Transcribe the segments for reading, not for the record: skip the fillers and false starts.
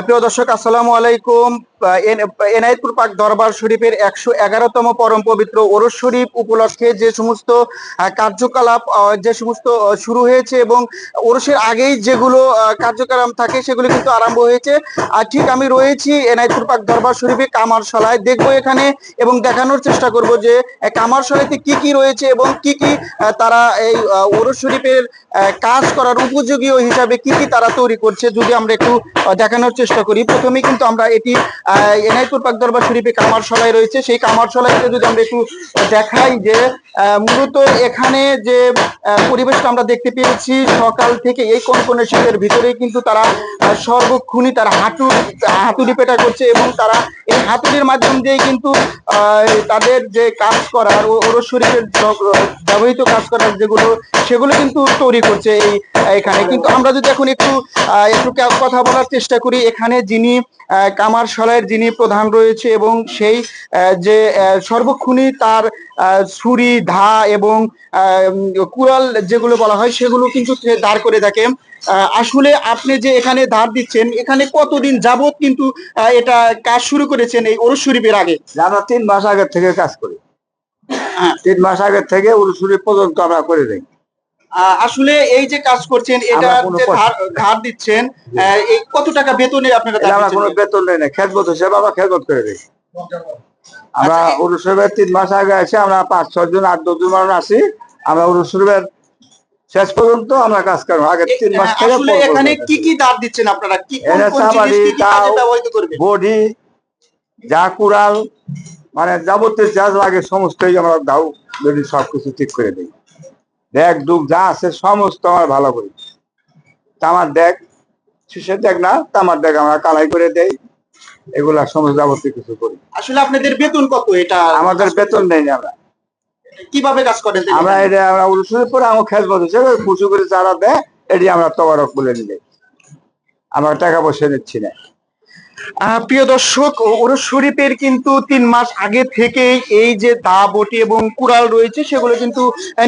প্রিয় দর্শক, আসসালামু আলাইকুম। এনায়েতপুর পাক দরবার শরীফের 111তম পরম পবিত্র ওরস শরীফ উপলক্ষে যে সমস্ত কার্যকলাপ যে সমস্ত শুরু হয়েছে এবং ওরসের আগেই যেগুলো কার্যক্রম থাকে সেগুলো কিন্তু আরম্ভ হয়েছে। আর ঠিক আমি রয়েছি এনায়েতপুর পাক দরবার শরীফে কামারশালায়, দেখবো এখানে এবং দেখানোর চেষ্টা করব যে কামারশালাতে কি কি রয়েছে এবং কি কি তারা এই ওরস শরীফের কাজ করার উপযোগী হিসাবে কি কি তারা তৈরি করছে, যদি আমরা একটু দেখানোর চেষ্টা করি। প্রথমেই কিন্তু আমরা এটি এনায়েতপুর পাক দরবার শরীফে কামারশালায় রয়েছে। সেই কামারশালাইতে যদি আমরা একটু দেখাই যে মূলত এখানে যে পরিবেশটা আমরা দেখতে পেয়েছি সকাল থেকে এই কনকনে শীতের ভিতরেই কিন্তু তারা সর্বক্ষণই তারা হাতুড়ি পেটা করছে এবং তারা এই হাতুড়ির মাধ্যম দিয়ে কিন্তু তাদের যে কাজ করার ওরস শরীফের ব্যবহৃত কাজ করার যেগুলো সেগুলো কিন্তু তৈরি করছে এখানে। কিন্তু আমরা যদি এখন একটু একটু কথা বলার চেষ্টা করি, এখানে যিনি কামারশালার যিনি প্রধান রয়েছে এবং সেই যে সর্বক্ষণই তার ছুরি ধা এবং কুড়াল যেগুলো বলা হয় সেগুলো কিন্তু দাঁড় করে থাকে। আসলে আপনি যে এখানে ধার দিচ্ছেন, এখানে কতদিন যাবত কিন্তু এটা কাজ শুরু করেছেন এই ওরস শরীফের আগে? আমরা 3 মাস আগে থেকে কাজ করি। 3 মাস আগে থেকে ওরস শরীফ পর্যন্ত আমরা করে দিই। আসলে এই যে কাজ করছেন, এটা ধার দিচ্ছেন, এই কত টাকা বেতনে আপনারা? আমরা কোনো বেতন নেই না, খেদমত হিসেবে আমরা খেদমত করে দিই। আমরা ওরস শরীফের 3 মাস আগে এসে আমরা 5-6 জন 8-10 জন মানুষ আসি, আমরা ওরস শরীফের শেষ পর্যন্ত আমরা কাজ করব। আগে 3 মাস থেকে আসলে এখানে কি কি ধার দিচ্ছেন আপনারা? কি বডি যা কুড়াল মানে যাবতীয় যা লাগে সমস্তই আমরা দাও যদি সবকিছু ঠিক করে দিই। দেখ দুঃখ যা আছে সমস্ত আমার ভালো করি। তামার দেখ শিশের দেখ না, তামার দেখ আমরা কালাই করে দেই, এগুলা সমস্ত যাবতীয় কিছু করি। আসলে আপনাদের বেতন কত? এটা আমাদের বেতন নেই। আমরা কিভাবে কাজ করেন? আমরা এটা আমরা উরুসের পরে আমার খেত বলছে খুশি করে যারা দেয় এটি আমরা তবারক বলে নিলে, আমরা টাকা পয়সা নিচ্ছি না। প্রিয় দর্শক, ওরস শরীফের কিন্তু 3 মাস আগে থেকেই এই যে দা বটি এবং কুড়াল রয়েছে সেগুলো কিন্তু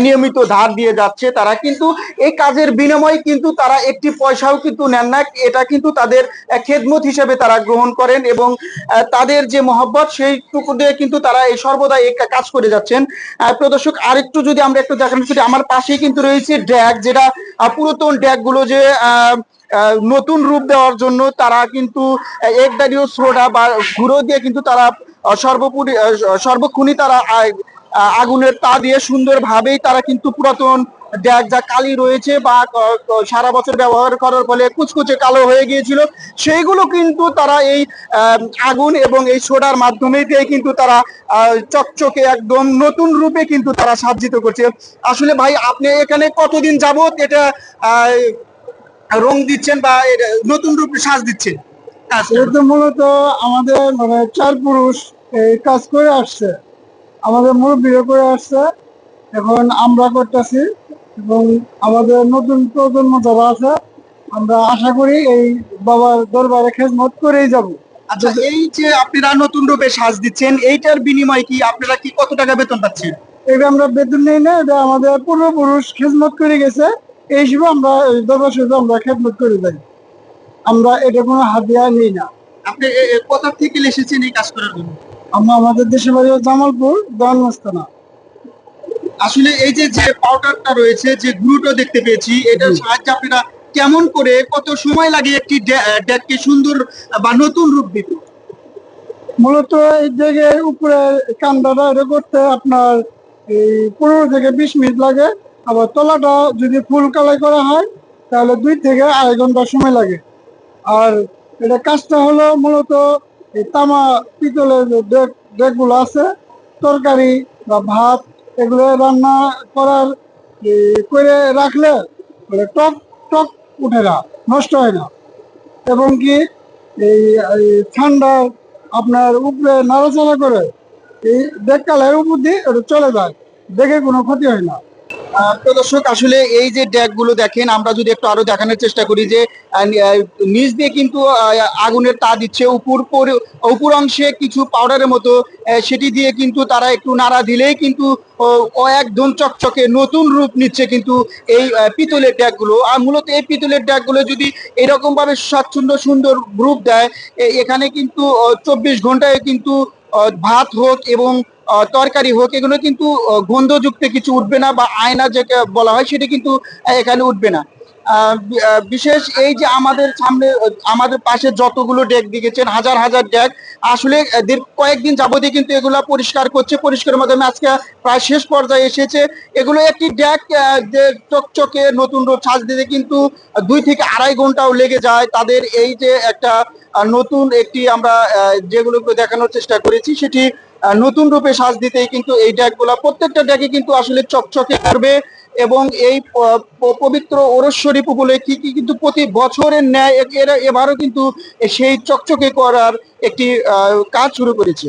নিয়মিত ধার দিয়ে যাচ্ছে তারা, কিন্তু এই কাজের বিনিময়ে কিন্তু তারা একটি পয়সাও কিন্তু নেন না। এটা কিন্তু তাদের খেদমত হিসেবে তারা গ্রহণ করেন এবং তাদের যে মহব্বত সেইটুকু দিয়ে কিন্তু তারা এই সর্বদা এই কাজ করে যাচ্ছেন। প্রিয় দর্শক, আরেকটু যদি আমরা একটু দেখানো, আমার পাশেই কিন্তু রয়েছে ড্যাগ, যেটা পুরাতন ড্যাগ গুলো যে নতুন রূপ দেওয়ার জন্য তারা কিন্তু একদালীয় সোডা বা গুঁড়ো দিয়ে কিন্তু তারা সর্বক্ষণই তারা আগুনের তা দিয়ে সুন্দরভাবেই তারা কিন্তু পুরাতন ড্যাগ যা কালি রয়েছে বা সারা বছর ব্যবহার করার ফলে কুচকুচে কালো হয়ে গিয়েছিল সেইগুলো কিন্তু তারা এই আগুন এবং এই সোডার মাধ্যমে দিয়ে কিন্তু তারা চকচকে একদম নতুন রূপে কিন্তু তারা সাজ্জিত করছে। আসলে ভাই, আপনি এখানে কতদিন যাবত এটা রং দিচ্ছেন বা নতুন রূপে সাজ দিচ্ছেন? এটা মূলত আমাদের মানে 4 পুরুষ এই কাজ করে আসছে, আমাদের মুরব্বীরা করে আসছে, এখন আমরা করতেছি এবং আমাদের নতুন প্রজন্ম যারা আছে আমরা আশা করি এই বাবার দরবারে খেদমত করেই যাব। আচ্ছা, এই যে আপনারা নতুন রূপে সাজ দিচ্ছেন, এইটার বিনিময়ে কি আপনারা কি কত টাকা বেতন পাচ্ছেন? এটা আমরা বেতন নেই না, এটা আমাদের পূর্বপুরুষ খেদমত করে গেছে, এই হিসেবে আমরা দরবার শরীফে আমরা খেদমত করে যাই। আমরা এটা কোনো হাতিয়া নিই না। আপনি কোথা থেকে এসেছেন এই কাজ করার জন্য? আমরা আমাদের দেশের বাড়ি জামালপুর, দেওয়ানমস্তানা। আসলে এই যে যে পাউডারটা রয়েছে, যে গুঁড়োটা দেখতে পেয়েছি, এটার সাহায্যে আপনারা কেমন করে কত সময় লাগে একটি ড্যাগকে সুন্দর বা নতুন রূপ দিতে? মূলত এই ড্যাগের উপরে কান্দাটা এটা করতে আপনার এই 15 থেকে 20 মিনিট লাগে। আবার তলাটা যদি ফুল কালাই করা হয় তাহলে 2 থেকে 2.5 ঘন্টা সময় লাগে। আর এটা কাজটা হলো মূলত এই তামা পিতলের যে ডেকগুলো আছে, তরকারি বা ভাত এগুলো রান্না করার করে রাখলে টক টক উঠে না, নষ্ট হয় না, এবং কি এই ঠান্ডা আপনার উপরে নাড়াচাড়া করে এই ডেক কালের উপর দিয়ে এটা চলে যায়, দেখে কোনো ক্ষতি হয় না। প্রিয় দর্শক, আসলে এই যে ড্যাগ গুলো দেখেন, আমরা যদি একটু আরো দেখানোর চেষ্টা করি যে নিচ দিয়ে কিন্তু আগুনের তা দিচ্ছে, উপর অংশে কিছু পাউডারের মতো, সেটি দিয়ে কিন্তু তারা একটু নাড়া দিলেই কিন্তু ও একদম চকচকে নতুন রূপ নিচ্ছে কিন্তু এই পিতলের ড্যাগ গুলো। আর মূলত এই পিতলের ড্যাগ গুলো যদি এরকম ভাবে স্বাচ্ছন্দ্য সুন্দর রূপ দেয়, এখানে কিন্তু 24 ঘন্টায় কিন্তু ভাত হোক এবং তরকারি হোক, এগুলো কিন্তু গন্ধযুক্ত কিছু উঠবে না, বা আয়না যেটা বলা হয় সেটা কিন্তু এখানে উঠবে না। বিশেষ এই যে আমাদের সামনে আমাদের পাশে যতগুলো ডেক দেখেছেন, হাজার হাজার ডেক, আসলে কয়েকদিন যাবতীয় কিন্তু এগুলা পরিষ্কার করছে, পরিষ্কারের মাধ্যমে আজকে প্রায় শেষ পর্যায়ে এসেছে। এগুলো একটি ডেক যে চকচকে নতুন রূপ সাজ দিতে কিন্তু 2 থেকে আড়াই ঘন্টাও লেগে যায় তাদের। এই যে একটা নতুন একটি আমরা যেগুলোকে দেখানোর চেষ্টা করেছি, সেটি নতুন রূপে সাজ দিতেই কিন্তু এই ড্যাগগুলা, প্রত্যেকটা ড্যাগে কিন্তু আসলে চকচকে করবে। এবং এই পবিত্র ওরস শরীফ উপলক্ষে কি কিন্তু প্রতি বছরের ন্যায় এবারও কিন্তু সেই চকচকে করার একটি কাজ শুরু করেছে।